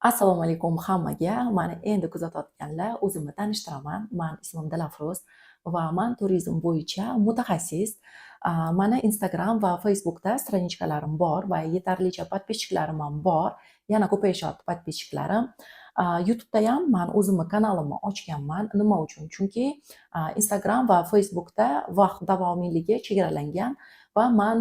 Assalomu alaykum hammaga. Mani endi kuzatayotganlar, o'zimni tanishtiraman. Men ismim Dilafruz va men turizm bo'yicha mutaxassis. Mana Instagram va Facebookda stranичкаларым bor va yetarlicha подписчикларым ham bor. Yana ko'payishyapti подписчикларым. YouTube'da ham men o'zimni kanalimni ochganman. Nima uchun? Chunki Instagram va Facebookda vaqt davomiyligi chegaralangan va men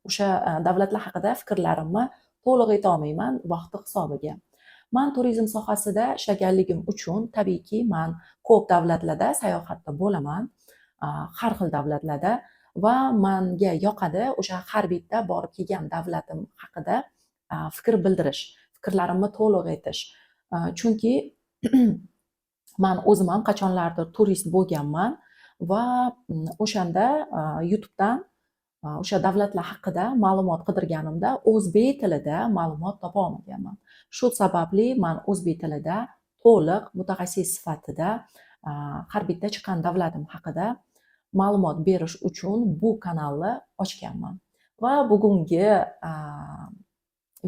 o'sha davlatlar haqida fikrlarimni to'liq ayta olmayman vaqti hisobiga. Men turizm sohasida ishlaganligim uchun tabiiyki men ko'p davlatlarda sayohatda bo'laman, har xil davlatlarda va menga yoqadi o'sha har bitta borib kelgan davlatim haqida fikr bildirish, fikrlarimni to'liq aytish. Chunki men o'zim ham qachonlardir turist bo'lganman va o'shanda YouTube'dan o'sha davlatlar haqida ma'lumot qidirganimda o'zbek tilida ma'lumot topa olmaganman. Shu sababli men o'zbek tilida to'liq mutaxassis sifatida har bitta chiqqan davlatim haqida ma'lumot berish uchun bu kanalni ochganman. Va bugungi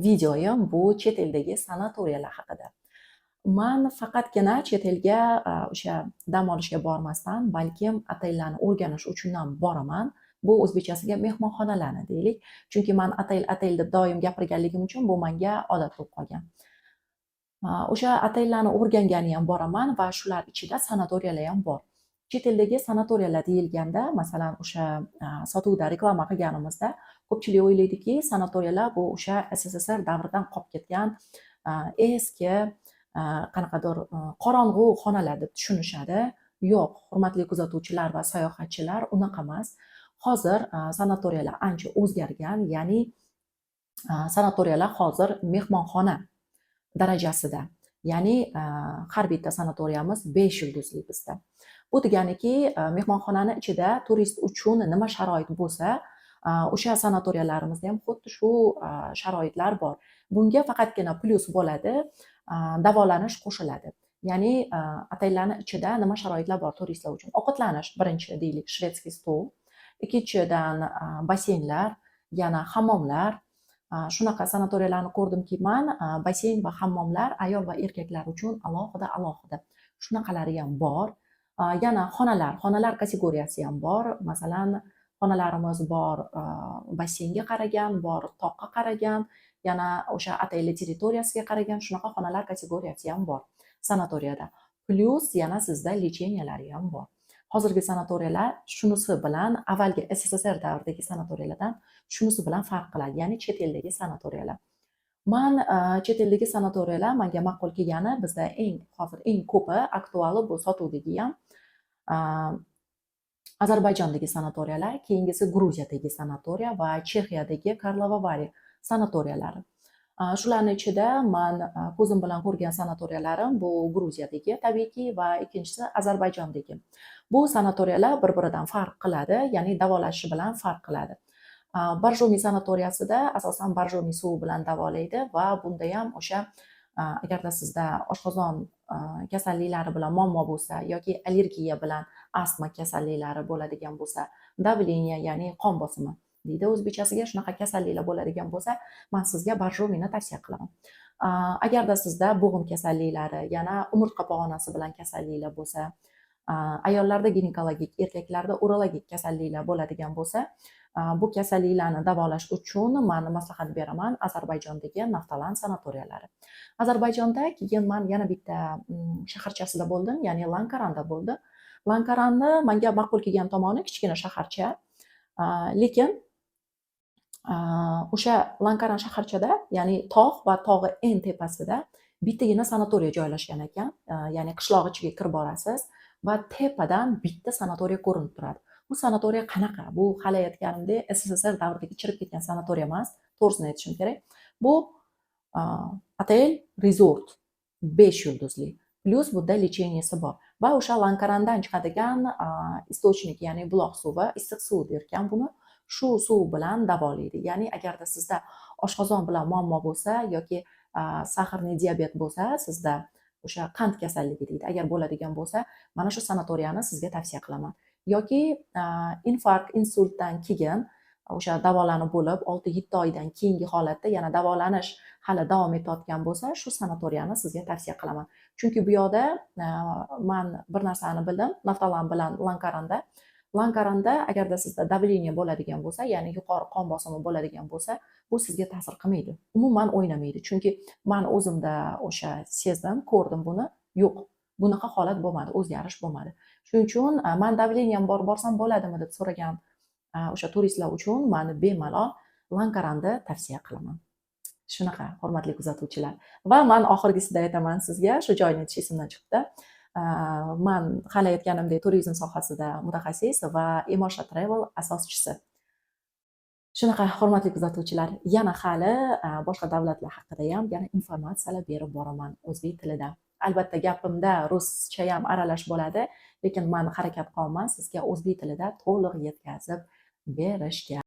videoyim bu chet eldagi sanatoriyalar haqida. Men faqatgina chet elga o'sha dam olishga bormasdan, balkim otellarni o'rganish uchun ham boraman. Bu o'zbekchasiga mehmonxonalarni deylik. Chunki men otel deb doim gapirganligim uchun bu menga odat bo'lib qolgan. O'sha otellarni o'rgangani ham boraman va shular ichida sanatoriyalar ham bor. Chet eldagi sanatoriyalar deyilganda, masalan, o'sha sotuvda reklama qilganimizda ko'pchilik o'ylaydiki, sanatoriyalar bu o'sha SSSR davridan qolib ketgan eski qanaqadir qorong'u xonalar deb tushunishadi. Yo'q, hurmatli kuzatuvchilar va sayohatchilar, unaqa emas. Hozir sanatoriyalar ancha o'zgargan, ya'ni sanatoriyalar hozir mehmonxona darajasida. Ya'ni har bitta sanatoriyamiz 5 yulduzli bizda. Bu deganiki, mehmonxonani ichida turist uchun nima sharoit bo'lsa, o'sha sanatoriyalarimizda ham xuddi shu sharoitlar bor. Bunga faqatgina plyus bo'ladi, davolanish qo'shiladi. Ya'ni otellarning ichida nima sharoitlar bor turistlar uchun? Ovqatlanish birinchi deylik, shvedskiy stol. Ikkinchidan basseynlar, yana hammomlar. Shunaqa sanatoriyalarni ko'rdimki men, basseyn va hammomlar ayol va erkaklar uchun alohida. Shunaqalari ham bor. Yana xonalar kategoriyasi ham bor. Masalan, xonalarimiz bor basseynga qaragan, bor toqqa qaragan, yana o'sha otelli territoriyasiga qaragan shunaqa xonalar kategoriyasi ham bor sanatoriyada. Plyus yana sizda lecheniyalari ham bor. Hozirgi sanatoriyalar shunisi bilan avvalgi SSSR davridagi sanatoriyalardan shunisi bilan farq qiladi, ya'ni chet eldagi sanatoriyalar. Men chet eldagi sanatoriyalar menga ma'qul kelgani, bizda hozir eng ko'pi aktuali bu sotuvdagi ham Ozarbayjondagi sanatoriyalar, keyingisi Gruziyadagi sanatoriya va Chexiyadagi Karlovari sanatoriyalari. Shularning ichida men ko'zim bilan ko'rgan sanatoriyalarim bu Gruziyadagi tabiiyki va ikkinchisi Ozarbayjondagi. Bu sanatoriyalar bir-biridan farq qiladi, ya'ni davolashi bilan farq qiladi. Borjomiy sanatoriyasida asosan borjomiy suvi bilan davolaydi va bunda ham o'sha agarda sizda oshqozon kasalliklari bilan muammo bo'lsa yoki allergiya bilan astma kasalliklari bo'ladigan bo'lsa, davleniya, ya'ni qon bosimi deydi o'zbekchasiga, shunaqa kasalliklar bo'ladigan bo'lsa, men sizga borjomiyni tavsiya qilaman. Agarda sizda bo'g'im kasalliklari, yana umurtqa pog'onasi bilan kasalliklar bo'lsa, ayollarda ginekologik, erkaklarda urologik kasalliklar bo'ladigan bo'lsa, bu kasalliklarni davolash uchun men maslahat beraman Ozarbayjondagi Naftalan sanatoriyalari. Ozarbayjonda keyin men yana bitta shaharchasida bo'ldim, ya'ni Lankaranda bo'ldim. Lankaranni menga ma'qul kelgan tomoni kichkina shaharcha, lekin o'sha Lankaran shaharchada, ya'ni tog' va tog'i eng tepasida bittagina sanatoriya joylashgan ekan. Ya'ni qishloq ichiga kirib borasiz va tepadan bitta sanatoriya ko'rinib turadi. Bu sanatoriya qanaqa? Bu hali aytganimdek SSSR davridagi chirib ketgan sanatoriya emas, to'g'risini aytishim kerak. Bu otel resort 5 yulduzli. Plyus bunda lecheniyasi bor. Va o'sha Lankarandan chiqadigan istochnik, ya'ni buloq suvi, issiq suv derkan buni, shu suv bilan davolaydi. Ya'ni agarda sizda oshqozon bilan muammo bo'lsa yoki saharniy diabet bo'lsa, sizda o'sha qand kasalligi deydi, agar bo'ladigan bo'lsa, mana shu sanatoriyani sizga tavsiya qilaman. Yoki infarkt, insultdan keyin o'sha davolanib bo'lib 6-7 oydan keyingi holatda yana davolanish hali davom etayotgan bo'lsa, shu sanatoriyani sizga tavsiya qilaman. Chunki bu yoqda man bir narsani bildim, Naftalan bilan Lankaranda agarda sizda давление bo'ladigan bo'lsa, ya'ni yuqori qon bosimi bo'ladigan bo'lsa, bu sizga ta'sir qilmaydi. Umuman o'ynamaydi. Chunki men o'zimda o'sha sezdim, ko'rdim buni. Yo'q, bunaqa holat bo'lmadi, o'zgarish bo'lmadi. Shuning uchun men давлением borsam bo'ladimi deb so'ragan o'sha turistlar uchun men bemalol Lankaranni tavsiya qilaman. Shunaqa, hurmatli kuzatuvchilar. Va men oxirgisida aytaman sizga, shu joyni aytish esimdan chiqdi. Men hali aytganimdek turizm sohasida mutaxassis va Emosha Travel asoschisi. Shunaqa, hurmatli kuzatuvchilar, yana hali boshqa davlatlar haqida ham yana informatsiyalar berib boraman o'zbek tilida. Albatta gapimda ruscha ham aralash bo'ladi, lekin men harakat qilaman sizga o'zbek tilida to'liq yetkazib berishga.